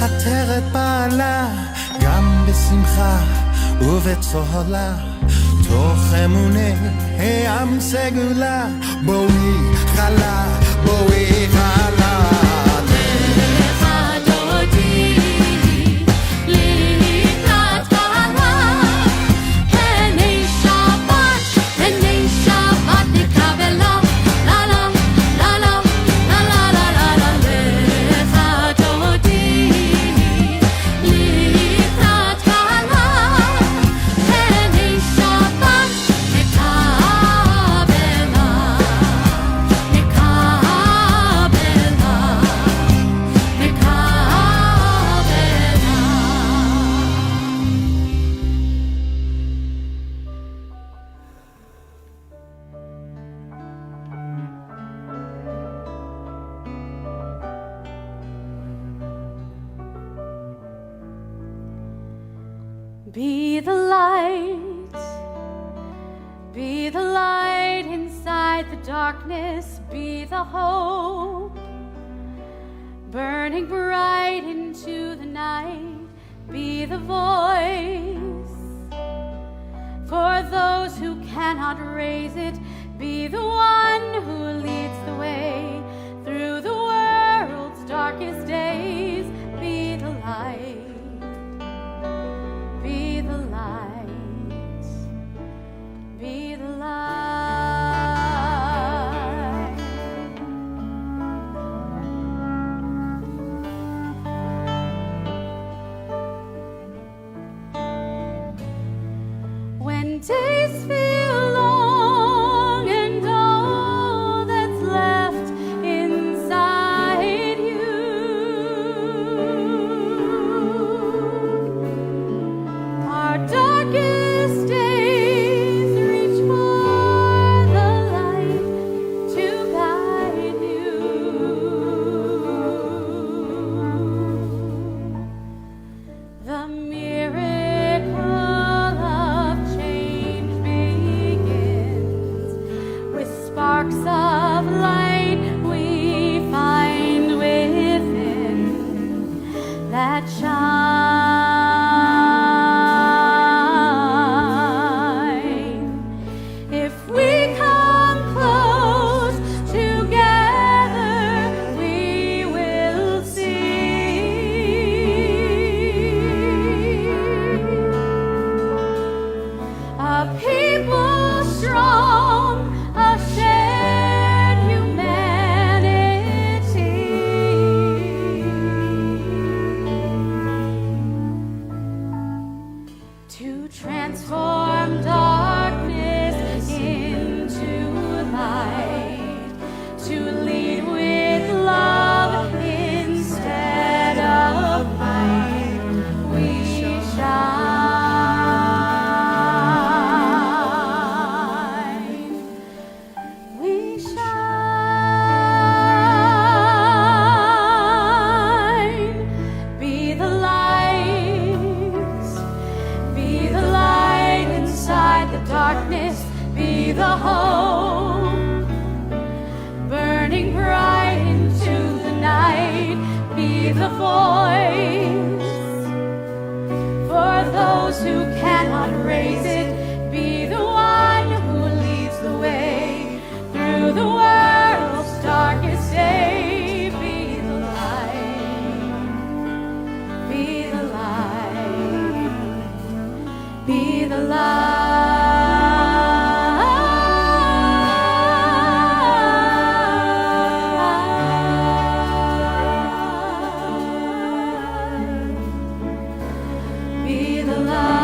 עטרת פעלה גם בשמחה ובצהלה, תוך אמוני העם סגולה, בואי חלה, בואי חלה. Be the light inside the darkness, be the hope, burning bright into the night, be the voice, for those who cannot raise it, be the one who leads the way through the world's darkest days, be the light. Be the light, be the light. When days feel long and all that's left inside you are darkest days, reach for the light to guide you. The miracle of change begins with sparks of light we find within that shine. If we come close together, we will see a people strong, a shared humanity, to transform darkness into light, to lead with love instead of fight. We shine, we shine. Be the light, be the light inside the darkness, be the hope, burning bright into the night, be the voice, for those who cannot raise it, be the one who leads the way through the world's darkest day, be the light, be the light, be the light, be the light.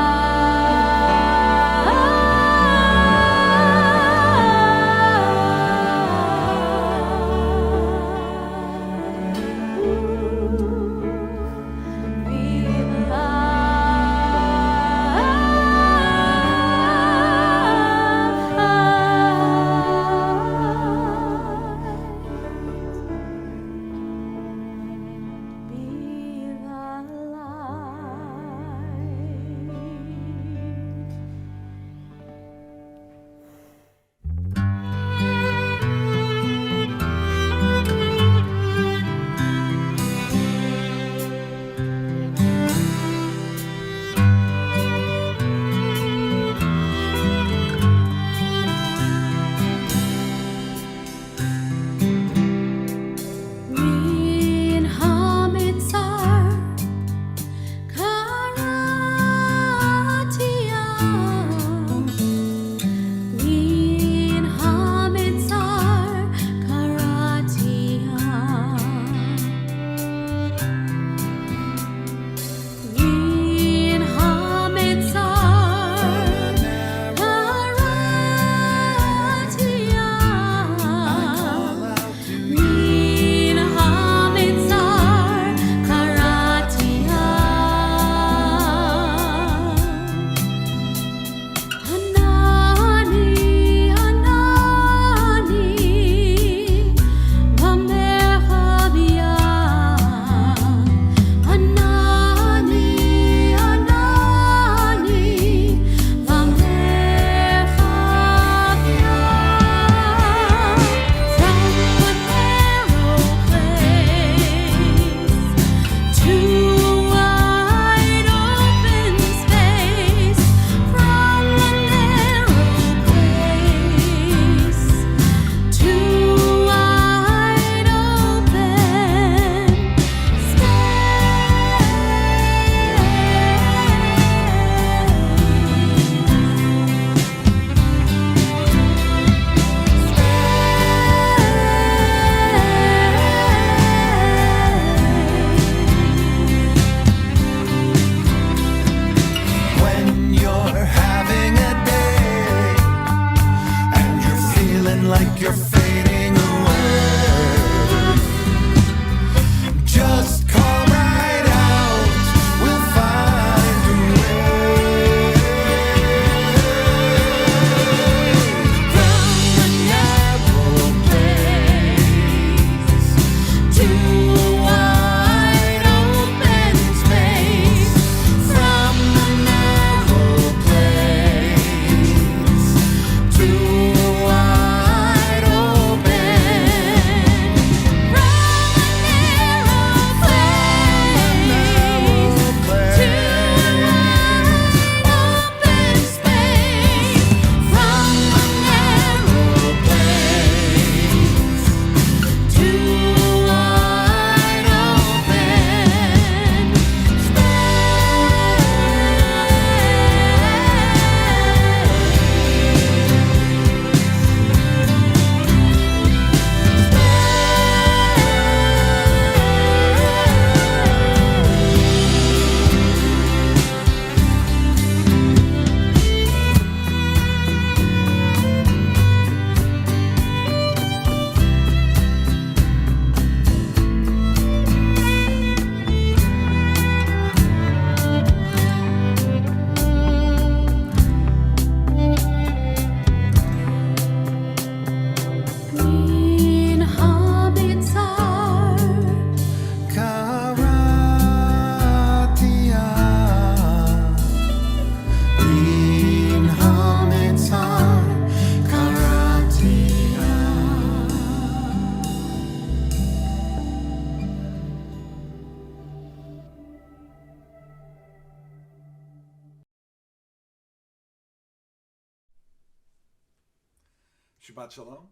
Shabbat Shalom.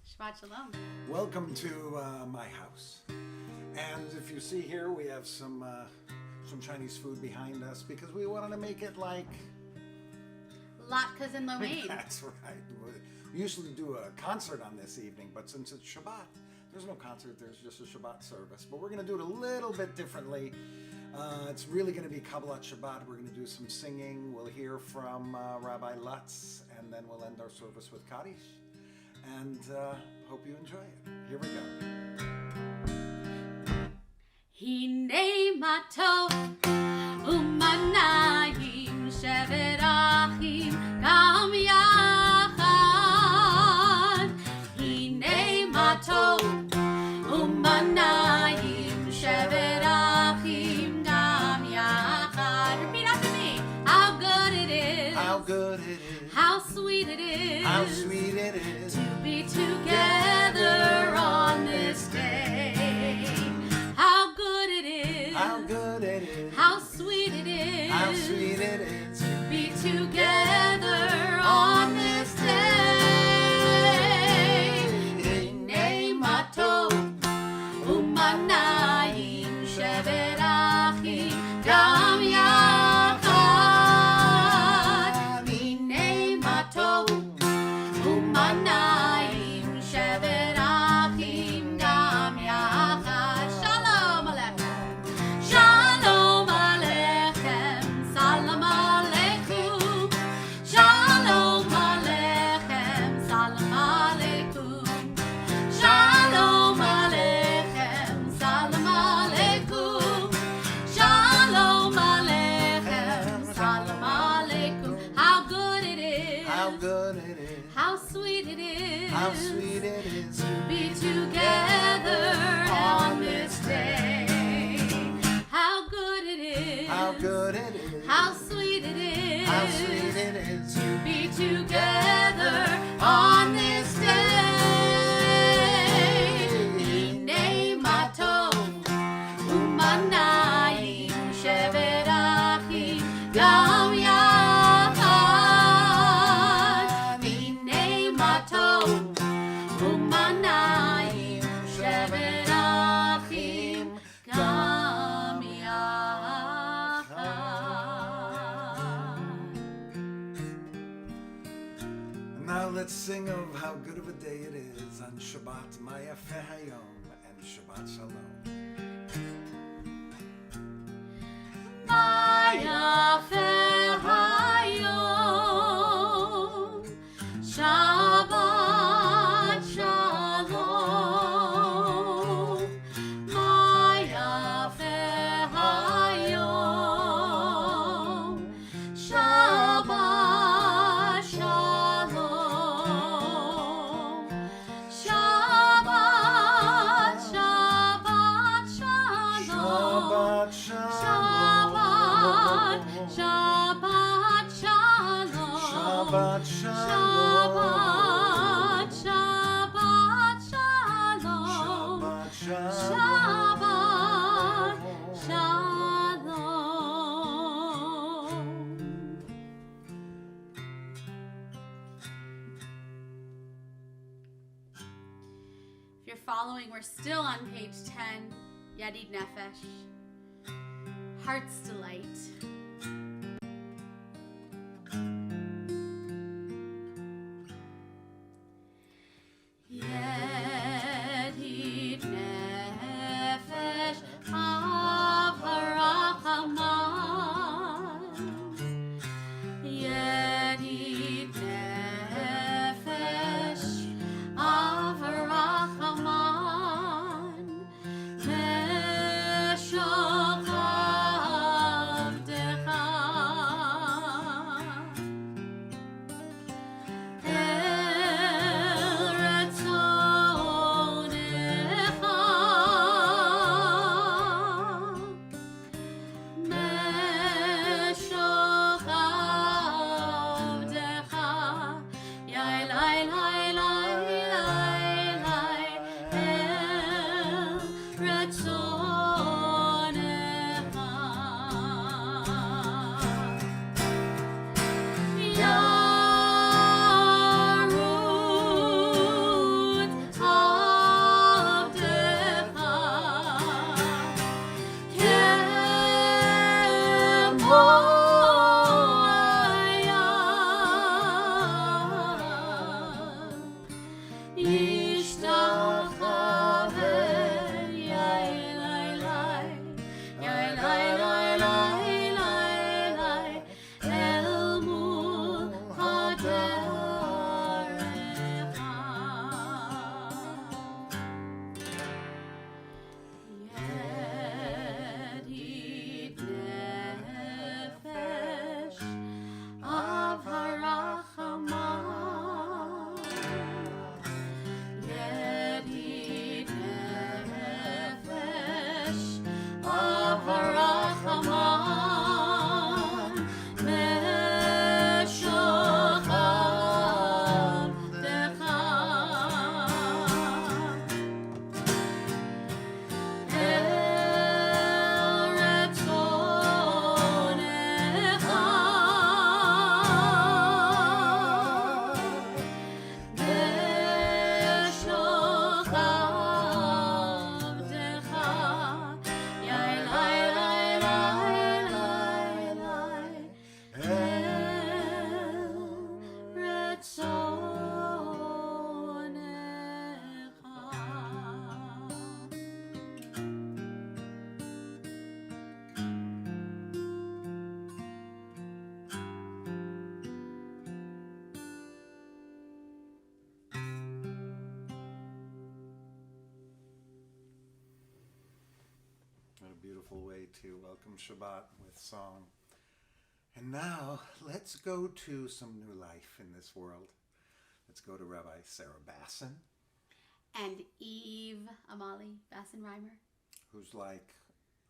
Shabbat Shalom. Welcome to my house. And if you see here, we have some Chinese food behind us because we wanted to make it like... Latkes and lo mein. That's right. We usually do a concert on this evening, but since it's Shabbat, there's no concert, there's just a Shabbat service. But we're going to do it a little bit differently. It's really going to be Kabbalat Shabbat. We're going to do some singing. We'll hear from Rabbi Lutz, and then we'll end our service with Kaddish. And hope you enjoy it. Here we go. Hinei matov umanayim shevet achim gam yachad. Hinei matov umanayim shevet achim gam yachad. Repeat after me. How good it is. How good it is. How sweet it is. How sweet it is. To be together on this day. How good it is. How good it is. How sweet it is. How sweet it is. To be together on this day. Hinei matov umanayim shevet achim gam yachad. Hinei matov umanayim shevet achim gam yachad. Shalom Aleichem. Shalom Aleichem. Salam Aleikum. Shalom Aleichem. Salam Aleikum. Shalom Aleichem. Salam Aleikum. Shalom Aleichem. Salam Aleikum. How good it is. How good it is. How sweet it is. How sweet it is. To be together on this day. How good it is. How good it is. How sweet it is. How sweet it is. To be together on this day. Hinei matov umanayim shevet achim gam yachad. Hinei matov umanayim shevet achim gam yachad. Now let's sing of how good of a day it is on Shabbat Mayafeh Hayom and Shabbat Shalom. Mayafeh hayom, Shabbat Shalom. Mayafeh hayom, Shabbat Shalom. Shabbat, Shabbat Shalom. Shabbat Shalom. Shabbat, Shabbat Shalom. Shabbat Shalom. Shabbat, Shabbat Shalom. Shabbat Shalom. Shabbat Shalom. If you're following, we're still on page 10, Yadid Nefesh, Heart's Delight. Yadid Nefesh of Harachaman. Yadid Nefesh of Harachaman. Meshoch Beautiful way to welcome Shabbat with song. And now let's go to some new life in this world. Let's go to Rabbi Sarah Bassin. And Eve Amali Bassin-Reimer. Who's like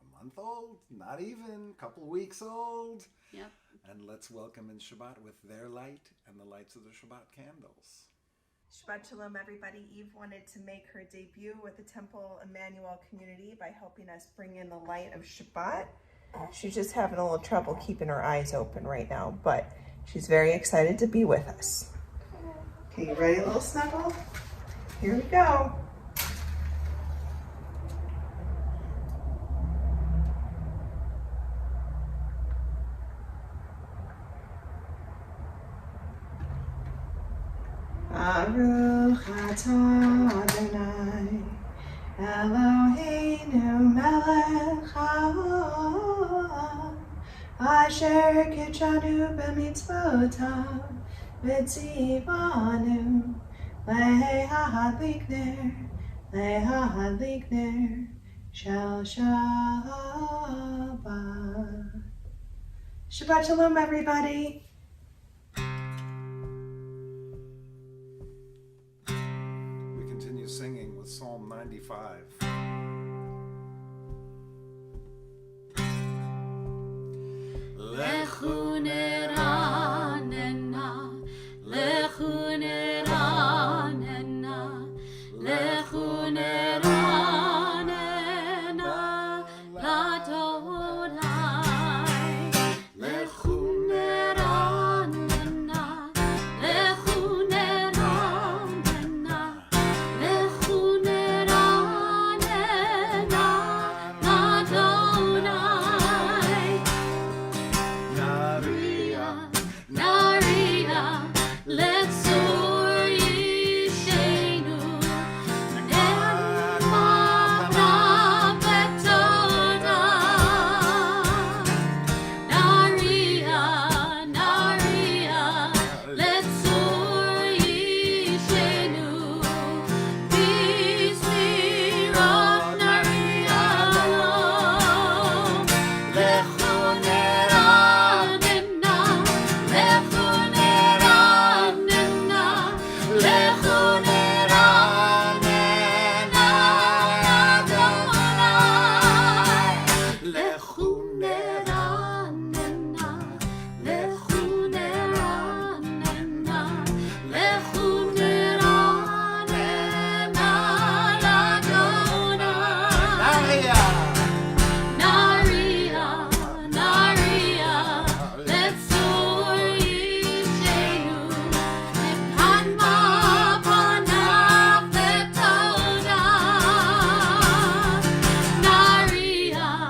a month old, not even, a couple weeks old. Yep. And let's welcome in Shabbat with their light and the lights of the Shabbat candles. Shabbat Shalom, everybody. Eve wanted to make her debut with the Temple Emmanuel community by helping us bring in the light of Shabbat. She's just having a little trouble keeping her eyes open right now, but she's very excited to be with us. Okay, you ready, little snuggle? Here we go. Baruch atah Adonai Eloheinu melech haolam asher kitshanu b'mitzvotav v'tzivanu lehadlik ner shel Shabbat. Shabbat Shalom, everybody. Singing with Psalm 95. Lechu neranena, lechu neranena, lechu neranena, ladolai. Lechu neranena, lechu neranena, lechu neranena, ladolai. Naria, letzor yishenu, nema betoda. Naria, letzor yishenu, bismirot naria lo. Lechu neranena, lechu neranena, lechu neranena, Adonai. Lechu neranena, lechu neranena, lechu neranena, Adonai. Naria, letzor yishenu, hanma panav betoda. Naria,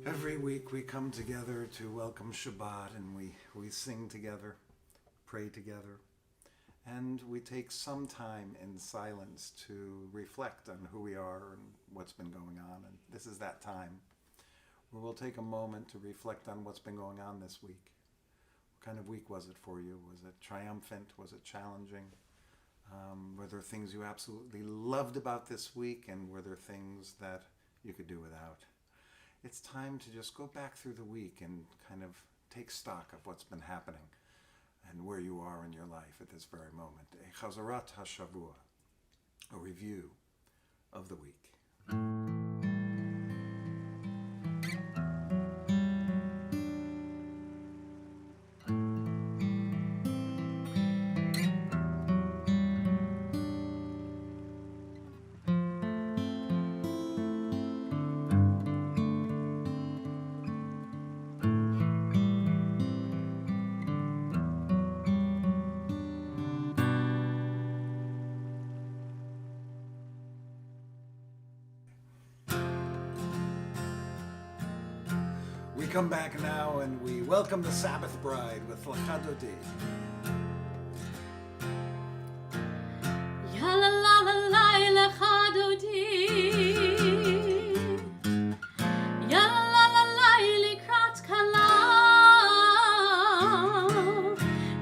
Every week we come together to welcome Shabbat, and we sing together, pray together, and we take some time in silence to reflect on who we are and what's been going on. And this is that time where we'll take a moment to reflect on what's been going on this week. What kind of week was it for you? Was it triumphant? Was it challenging? Were there things you absolutely loved about this week, and were there things that you could do without? It's time to just go back through the week and kind of take stock of what's been happening and where you are in your life at this very moment. A Chazarat HaShavua, a review of the week. We come back now and we welcome the Sabbath bride with Lecha Dodi. Ya la la la la lecha dodi. Ya la la la likrat kala.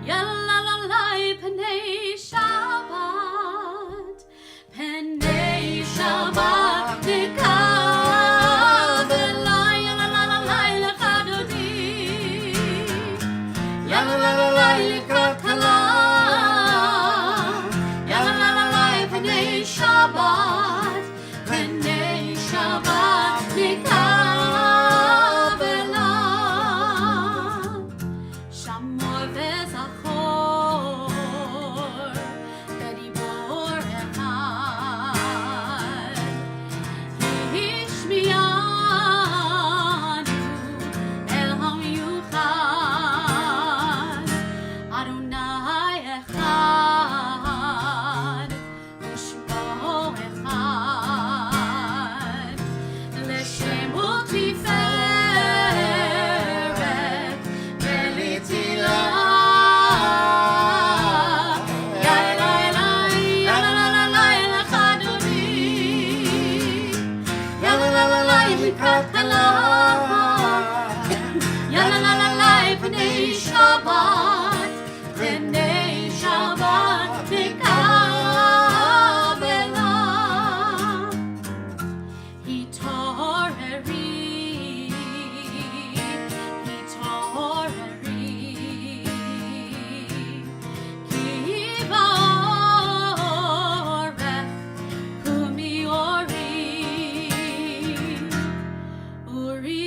Ya la la la penei Shabbat. Penei Shabbat nikah. Shabbat, Penei Shabbat, Nikabela. Shamor v'zachor, Bedibor echad. Hishmiyanu el hamiyuchad, Adonai echad. Shabbat, Penei Shabbat, Nikabela. Hitoreri, Ki ba'orech humiori. Uri,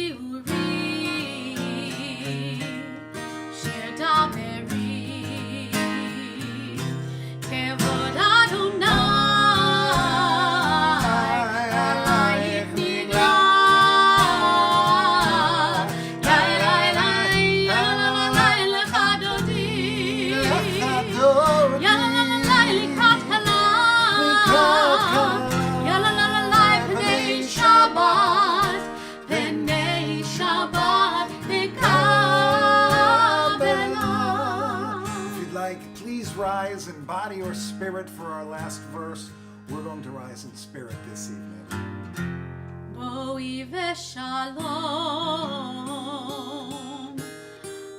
Shir Dameri, Kevod Adonai, Alayich Nigla. Yalalai lecha dodi, Yalalai likrat kala, Yalalai penei Shabbat, Penei Shabbat, Nikabela. If you'd like, please rise in body or spirit for our last verse. We're going to rise in spirit this evening. Boi v'shalom,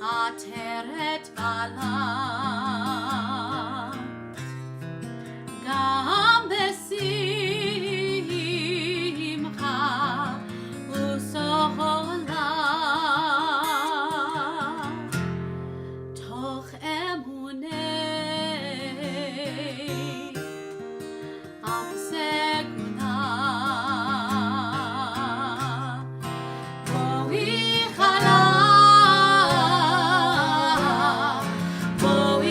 ateret bala, gam besimcha usohola, toch emunei am seguna. Boi chala, boi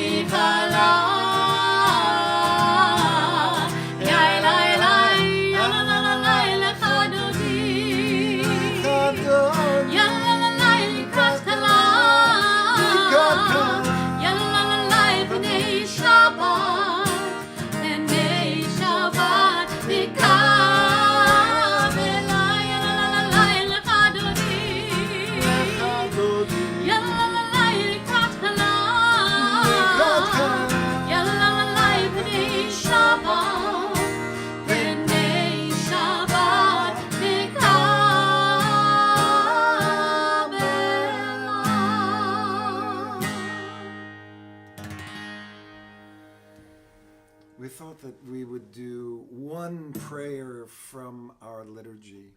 thought that we would do one prayer from our liturgy,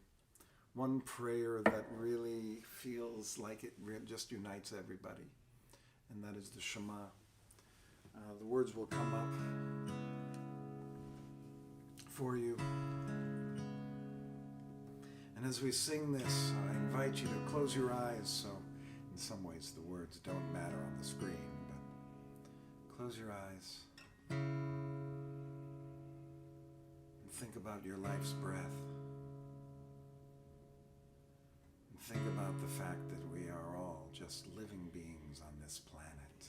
one prayer that really feels like it just unites everybody, and that is the Shema. The words will come up for you. And as we sing this, I invite you to close your eyes, so in some ways the words don't matter on the screen, but close your eyes and think about your life's breath. And think about the fact that we are all just living beings on this planet,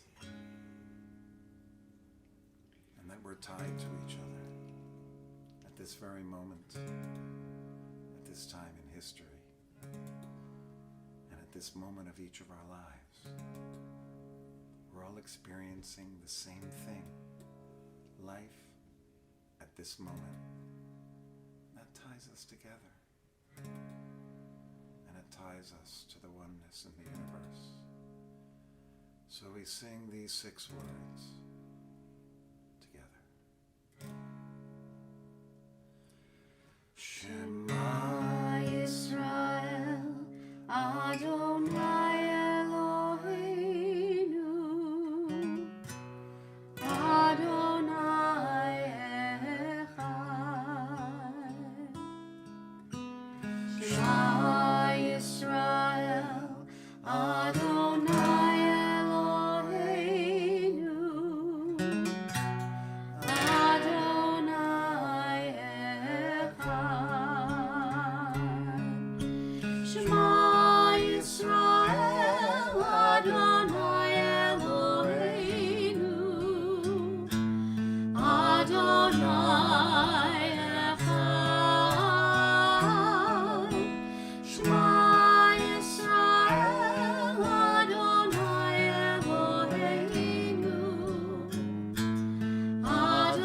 and that we're tied to each other at this very moment, at this time in history, and at this moment of each of our lives. We're all experiencing the same thing, life at this moment. That ties us together, and it ties us to the oneness in the universe. So we sing these 6 words together. Shema Yisrael, Adonai Eloheinu, Adonai Echad. Shema Yisrael, Adonai Eloheinu, Adonai Echad. Shema Yisrael, Adonai Eloheinu, Adonai Echad. Shema Yisrael, Adonai Eloheinu, Adonai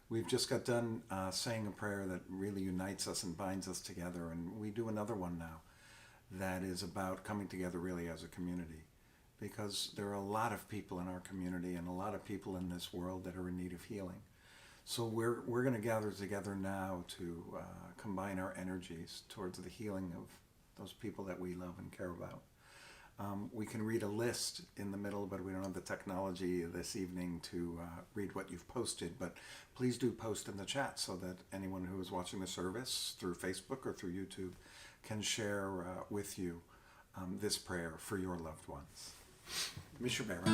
We've just got done saying a prayer that really unites us and binds us together, and we do another one now that is about coming together really as a community, because there are a lot of people in our community and a lot of people in this world that are in need of healing. So we're going to gather together now to combine our energies towards the healing of those people that we love and care about. We can read a list in the middle, but we don't have the technology this evening to read what you've posted. But please do post in the chat so that anyone who is watching the service through Facebook or through YouTube can share with you this prayer for your loved ones. Misha Barrett.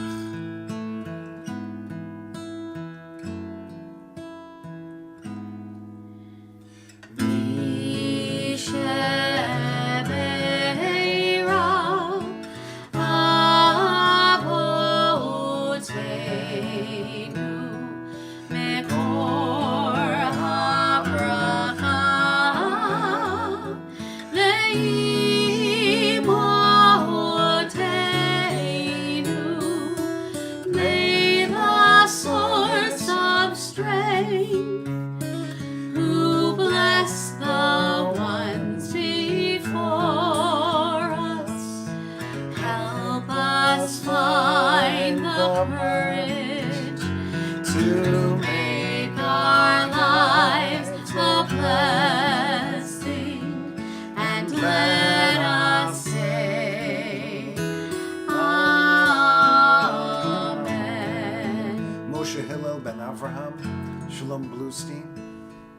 To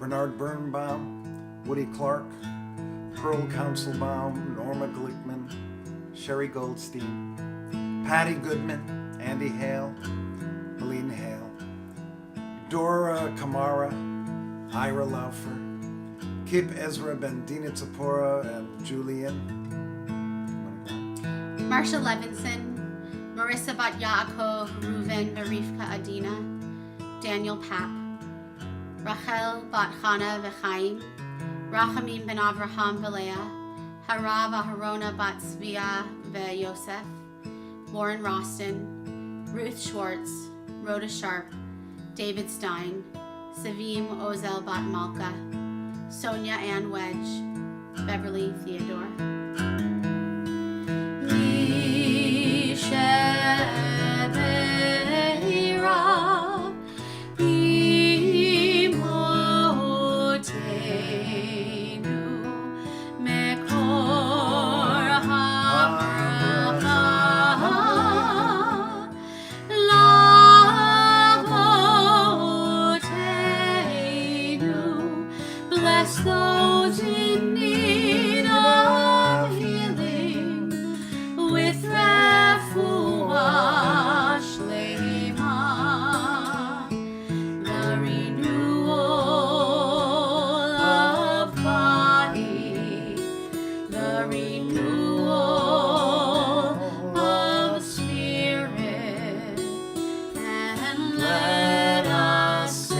Bernard Birnbaum, Woody Clark, Pearl Councilbaum, Norma Glickman, Sherry Goldstein, Patty Goodman, Andy Hale, Helene Hale, Dora Kamara, Ira Laufer, Kip Ezra Bendina Tzipora, and Julian. Marsha Levinson, Marissa Bat Yaakov, Reuven Berifka Adina, Daniel Papp, Rachel Bat Chana V'Chaim, Rachamim Ben Avraham V'Leah, Harav Aharona Bat Tzvia V'Yosef, Lauren Roston, Ruth Schwartz, Rhoda Sharp, David Stein, Savim Ozel Bat Malka, Sonia Ann Wedge, Beverly Theodore. Bless those in need of healing with refuah shlema, the renewal of body, the renewal of spirit, and let us say,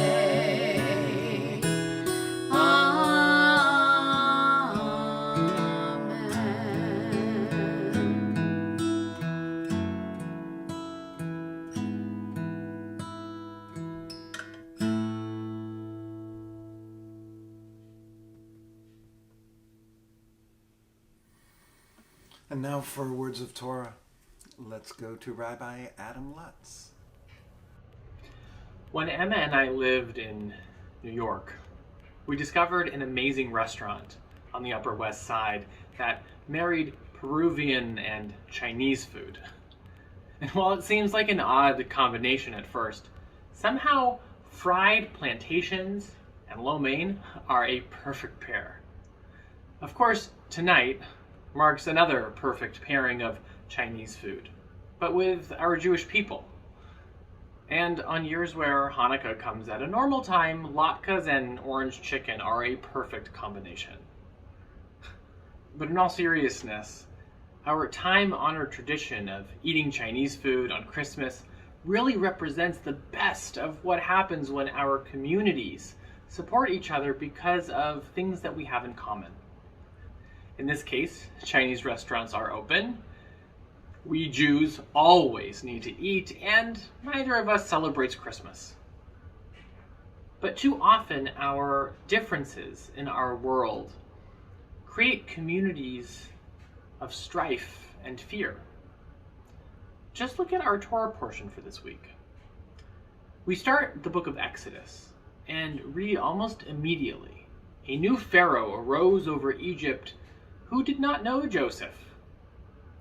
And now for words of Torah, let's go to Rabbi Adam Lutz. When Emma and I lived in New York, we discovered an amazing restaurant on the Upper West Side that married Peruvian and Chinese food. And while it seems like an odd combination at first, somehow fried plantations and lo mein are a perfect pair. Of course, tonight marks another perfect pairing of Chinese food, but with our Jewish people. And on years where Hanukkah comes at a normal time, latkes and orange chicken are a perfect combination. But in all seriousness, our time-honored tradition of eating Chinese food on Christmas really represents the best of what happens when our communities support each other because of things that we have in common. In this case, Chinese restaurants are open. We Jews always need to eat, and neither of us celebrates Christmas. But too often, our differences in our world create communities of strife and fear. Just look at our Torah portion for this week. We start the book of Exodus and read almost immediately, a new Pharaoh arose over Egypt who did not know Joseph.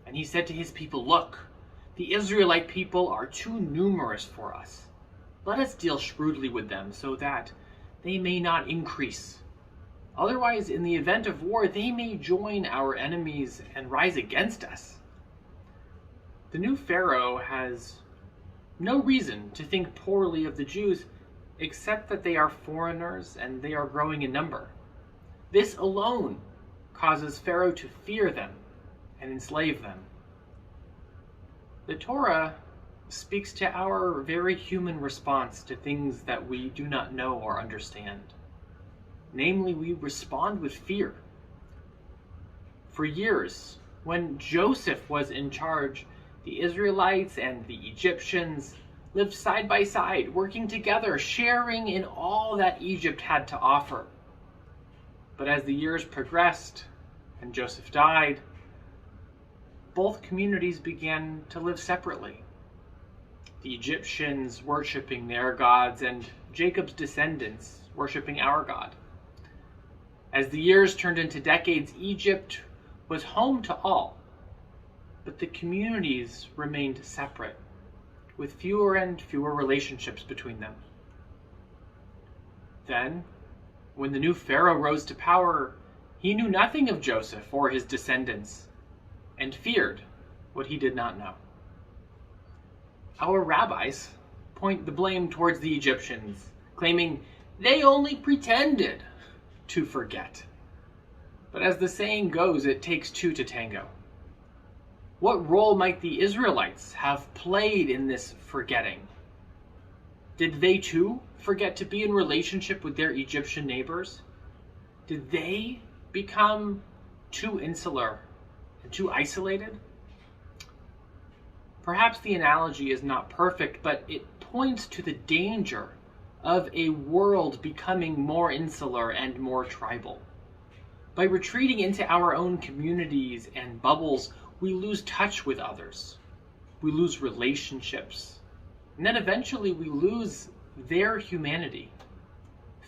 And he said to his people, "Look, the Israelite people are too numerous for us. Let us deal shrewdly with them so that they may not increase. Otherwise, in the event of war, they may join our enemies and rise against us." The new Pharaoh has no reason to think poorly of the Jews, except that they are foreigners and they are growing in number. This alone causes Pharaoh to fear them and enslave them. The Torah speaks to our very human response to things that we do not know or understand. Namely, we respond with fear. For years, when Joseph was in charge, the Israelites and the Egyptians lived side by side, working together, sharing in all that Egypt had to offer. But as the years progressed and Joseph died, both communities began to live separately. The Egyptians worshiping their gods and Jacob's descendants worshiping our God. As the years turned into decades, Egypt was home to all, but the communities remained separate, with fewer and fewer relationships between them. Then, When the new Pharaoh rose to power, he knew nothing of Joseph or his descendants, and feared what he did not know. Our rabbis point the blame towards the Egyptians, claiming they only pretended to forget. But as the saying goes, it takes two to tango. What role might the Israelites have played in this forgetting? Did they too forget to be in relationship with their Egyptian neighbors? Did they become too insular and too isolated? Perhaps the analogy is not perfect, but it points to the danger of a world becoming more insular and more tribal. By retreating into our own communities and bubbles, we lose touch with others. We lose relationships. And then eventually we lose their humanity.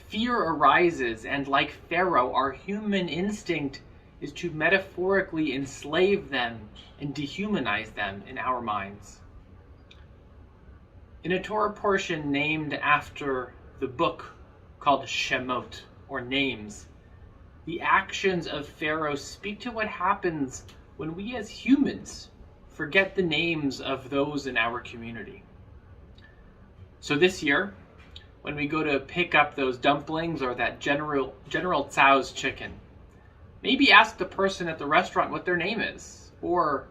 Fear arises, and like Pharaoh, our human instinct is to metaphorically enslave them and dehumanize them in our minds. In a Torah portion named after the book called Shemot, or Names, the actions of Pharaoh speak to what happens when we as humans forget the names of those in our community. So this year, when we go to pick up those dumplings or that General Tso's chicken, maybe ask the person at the restaurant what their name is, or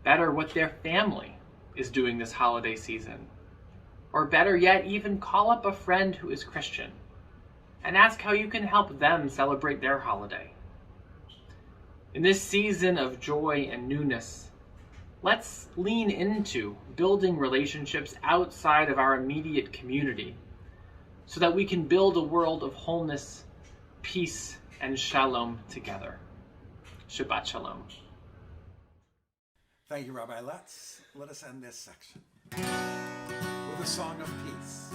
better, what their family is doing this holiday season. Or better yet, even call up a friend who is Christian and ask how you can help them celebrate their holiday. In this season of joy and newness, let's lean into building relationships outside of our immediate community so that we can build a world of wholeness, peace, and shalom together. Shabbat shalom. Thank you, Rabbi. Let us end this section with a song of peace.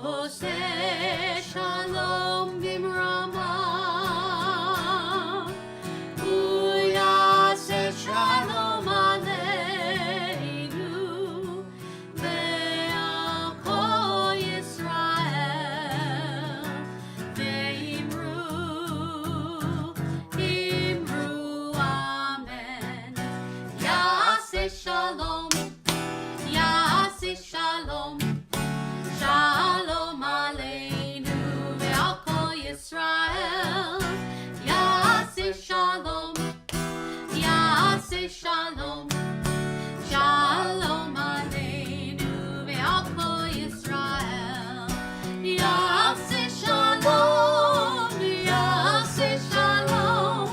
עושה שלום במרומיו, הוא יעשה שלום עלינו ועל כל ישראל, ואמרו אמן. יעשה שלום, יעשה שלום, Shalom Aleinu ve'al kol Yisrael. Yaseh Shalom, Yaseh Shalom, Shalom Aleinu ve'al kol Yisrael. Yaseh Shalom, Yaseh Shalom,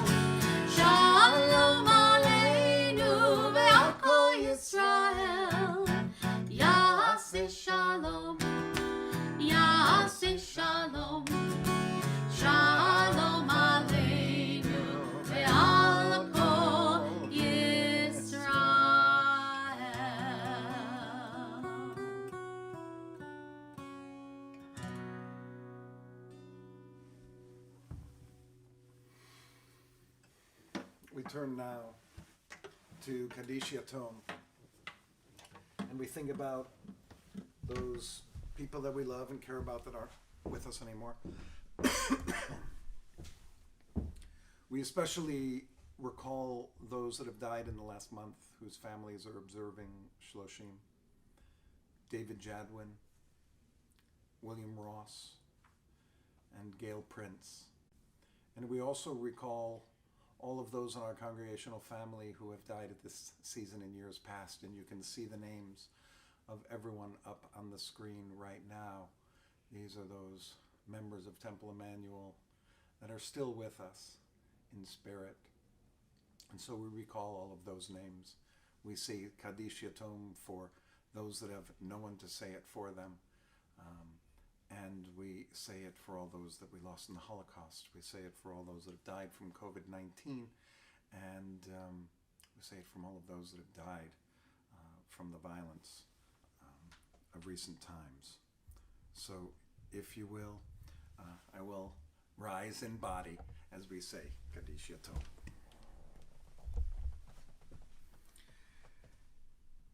Shalom Aleinu ve'al kol Yisrael. Yaseh Shalom, Yaseh Shalom, Shalom Aleinu ve'al kol Yisrael. We turn now to Kaddish Yatom, and we think about those people that we love and care about that aren't with us anymore. We especially recall those that have died in the last month, whose families are observing Shloshim. David Jadwin, William Ross, and Gail Prince. And we also recall all of those in our congregational family who have died at this season in years past, and you can see the names of everyone up on the screen right now. These are those members of Temple Emmanuel that are still with us in spirit. And so we recall all of those names. We say Kaddish Yatom for those that have no one to say it for them. And we say it for all those that we lost in the Holocaust. We say it for all those that have died from COVID-19. And we say it from all of those that have died from the violence of recent times. So, if you will, I will rise in body as we say Kaddish Yatom.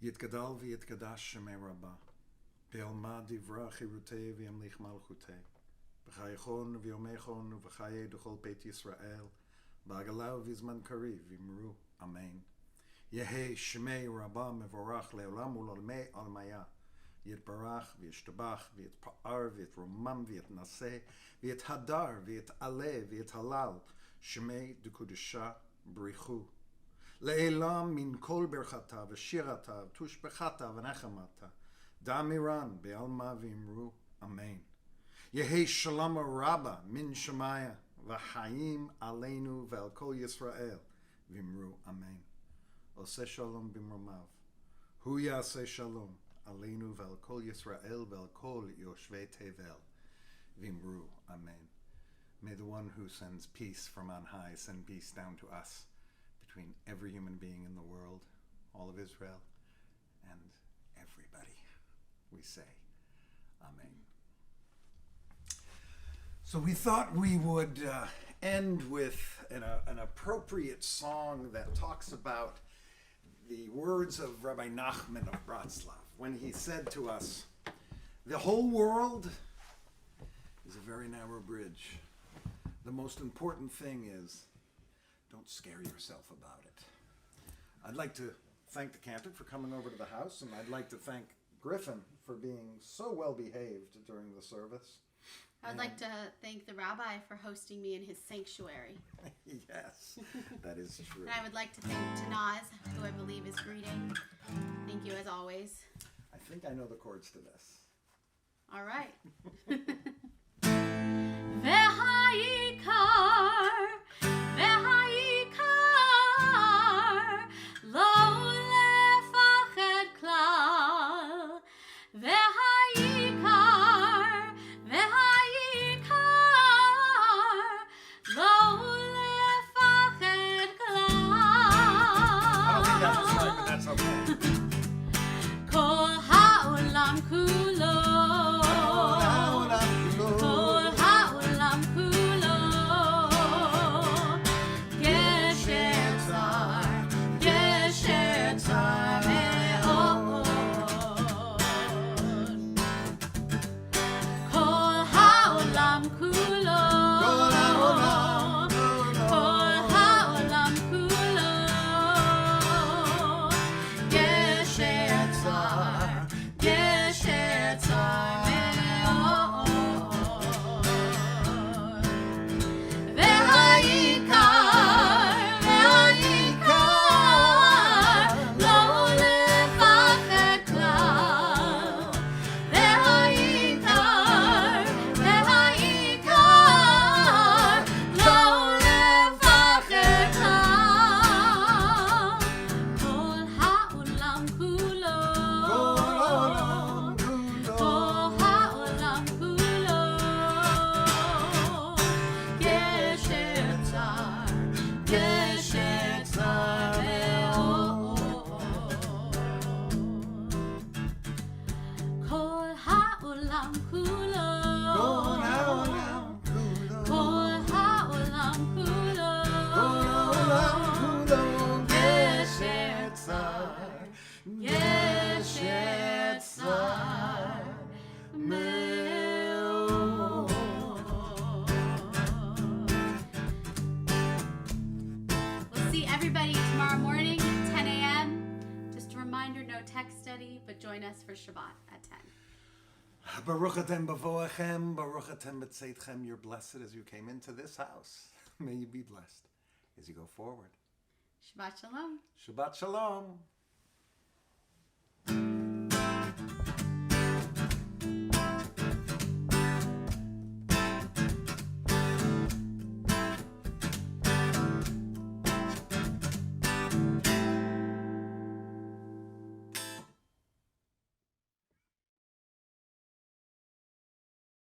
Yitgadal v'yitgadash shemei Rabbah. בעלמא דברה חירותי וימליך מלכותי. בחייכון ויומכון ובחיי דכל בית ישראל. בעגלה ובזמן קריב אמרו אמן. יהי שמי רבה מבורך לעולם ולעולמי עולמיה. יתברך וישתבח ויתפאר ויתרומם ויתנשא ויתהדר ויתעלה ויתהלל שמי דקודשה בריחו. לעילם מן כל ברכתה ושירתה ותושבחתה ונחמתה. דאמירן בעלמא ואמרו אמן. יהי שלום רבה מן שמיה וחיים עלינו ועל כל ישראל ואמרו אמן. עושה שלום במרומיו. הוא יעשה שלום עלינו ועל כל ישראל ועל כל יושבי תבל ואמרו amen. May the one who sends peace from on high send peace down to us between every human being in the world, all of Israel, and everybody. We say amen. So we thought we would end with an appropriate song that talks about the words of Rabbi Nachman of Bratslav when he said to us, the whole world is a very narrow bridge. The most important thing is don't scare yourself about it. I'd like to thank the cantor for coming over to the house, and I'd like to thank Griffin for being so well behaved during the service. I would like to thank the rabbi for hosting me in his sanctuary. Yes, that is true. And I would like to thank Tanaz, who I believe is greeting. Thank you as always. I think I know the chords to this. All right. Join us for Shabbat at 10. Baruch atem bavoachem, baruch atem b'tzeitchem. You're blessed as you came into this house. May you be blessed as you go forward. Shabbat shalom. Shabbat shalom.